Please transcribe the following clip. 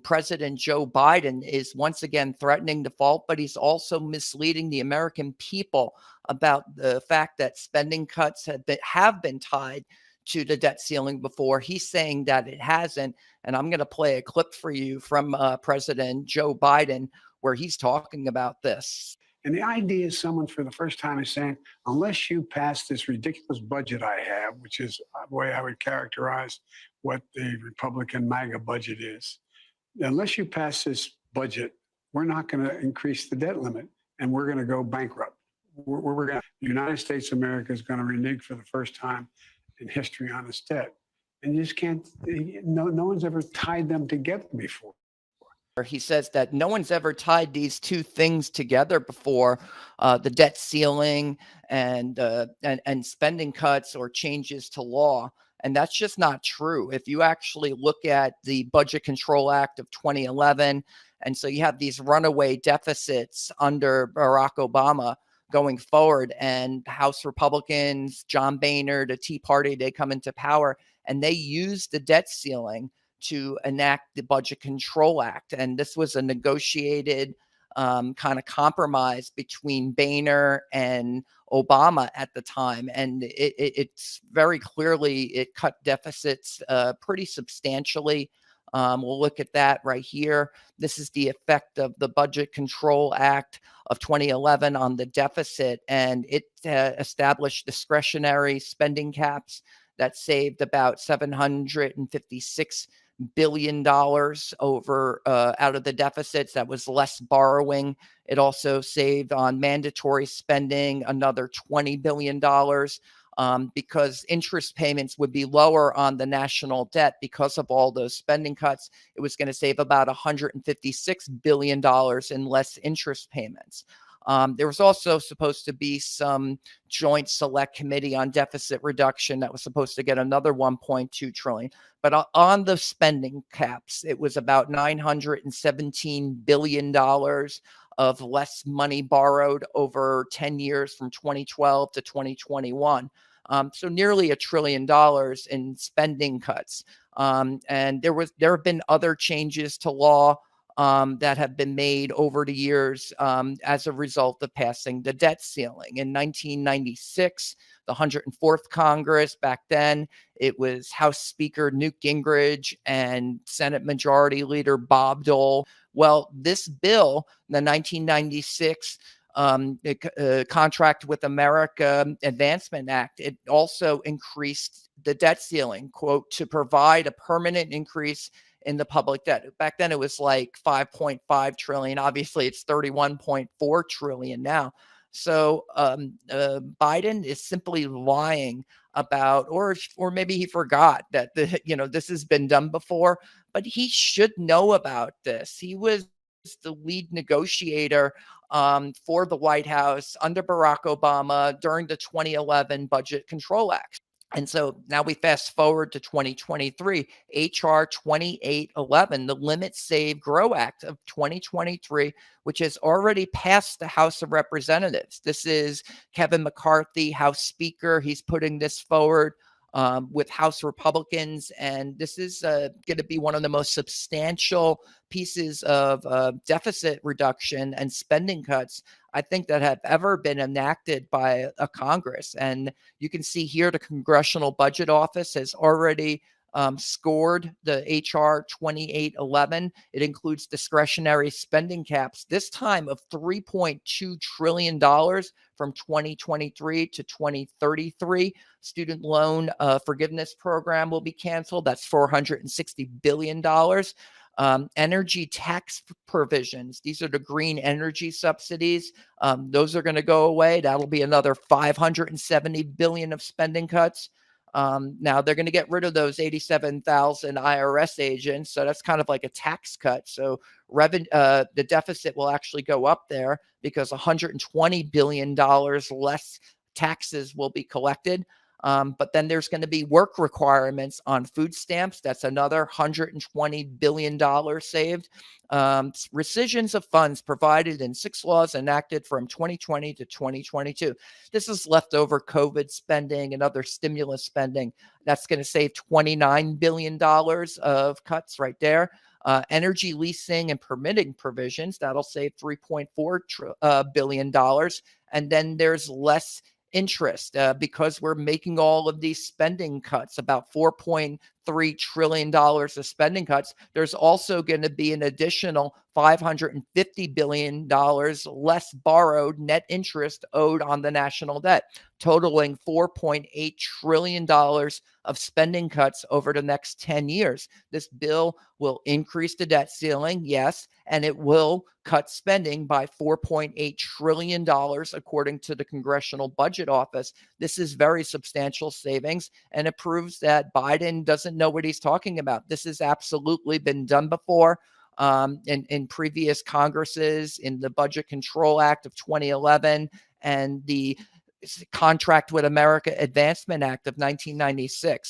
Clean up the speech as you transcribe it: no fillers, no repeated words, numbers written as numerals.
President Joe Biden is once again threatening default, but he's also misleading the American people about the fact that spending cuts have been tied to the debt ceiling before. He's saying that it hasn't. And I'm going to play a clip for you from President Joe Biden where he's talking about this. And the idea is someone for the first time is saying, unless you pass this ridiculous budget I have, which is the way I would characterize what the Republican MAGA budget is, unless you pass this budget, we're not going to increase the debt limit and we're going to go bankrupt. The United States of America is going to renege for the first time in history on its debt. And you just can't, no one's ever tied them together before. He says that no one's ever tied these two things together before, the debt ceiling and spending cuts or changes to law. And that's just not true. If you actually look at the Budget Control Act of 2011, and so you have these runaway deficits under Barack Obama going forward, and House Republicans, John Boehner, the Tea Party, they come into power and they use the debt ceiling to enact the Budget Control Act. And this was a negotiated kind of compromise between Boehner and Obama at the time. And it's very clearly, it cut deficits pretty substantially. We'll look at that right here. This is the effect of the Budget Control Act of 2011 on the deficit. And it established discretionary spending caps that saved about $756 billion over out of the deficits. That was less borrowing. It also saved on mandatory spending another $20 billion because interest payments would be lower on the national debt because of all those spending cuts. It was going to save about $156 billion in less interest payments. There was also supposed to be some joint select committee on deficit reduction that was supposed to get another $1.2 trillion. But on the spending caps, it was about $917 billion of less money borrowed over 10 years from 2012 to 2021. So nearly $1 trillion in spending cuts. And there have been other changes to law that have been made over the years as a result of passing the debt ceiling. In 1996, the 104th Congress, back then, it was House Speaker Newt Gingrich and Senate Majority Leader Bob Dole. Well, this bill, the 1996 Contract with America Advancement Act, it also increased the debt ceiling, quote, to provide a permanent increase in the public debt. Back then it was like 5.5 trillion. Obviously it's 31.4 trillion now. So Biden is simply lying about, or maybe he forgot that this has been done before, but he should know about this. He was the lead negotiator for the White House under Barack Obama during the 2011 Budget Control Act. And so now we fast forward to 2023, HR 2811, the Limit Save Grow Act of 2023, which has already passed the House of Representatives. This is Kevin McCarthy, House Speaker. He's putting this forward with House Republicans. And this is going to be one of the most substantial pieces of deficit reduction and spending cuts, I think, that have ever been enacted by a Congress. And you can see here the Congressional Budget Office has already scored the HR 2811. It includes discretionary spending caps, this time of $3.2 trillion from 2023 to 2033. Student loan forgiveness program will be canceled. That's $460 billion. Energy tax provisions. These are the green energy subsidies. Those are going to go away. That'll be another $570 billion of spending cuts. Now they're going to get rid of those 87,000 IRS agents. So that's kind of like a tax cut. So the deficit will actually go up there because $120 billion less taxes will be collected. But then there's going to be work requirements on food stamps. That's another $120 billion saved. Rescissions of funds provided in 6 laws enacted from 2020 to 2022. This is leftover COVID spending and other stimulus spending. That's going to save $29 billion of cuts right there. energy leasing and permitting provisions. That'll save $3.4 billion. And then there's less interest because we're making all of these spending cuts, about $4.3 trillion of spending cuts. There's also going to be an additional $550 billion less borrowed net interest owed on the national debt, totaling $4.8 trillion of spending cuts over the next 10 years. This bill will increase the debt ceiling, yes, and it will cut spending by $4.8 trillion, according to the Congressional Budget Office. This is very substantial savings, and it proves that Biden doesn't know what he's talking about. This has absolutely been done before. In previous Congresses, in the Budget Control Act of 2011 and the Contract with America Advancement Act of 1996.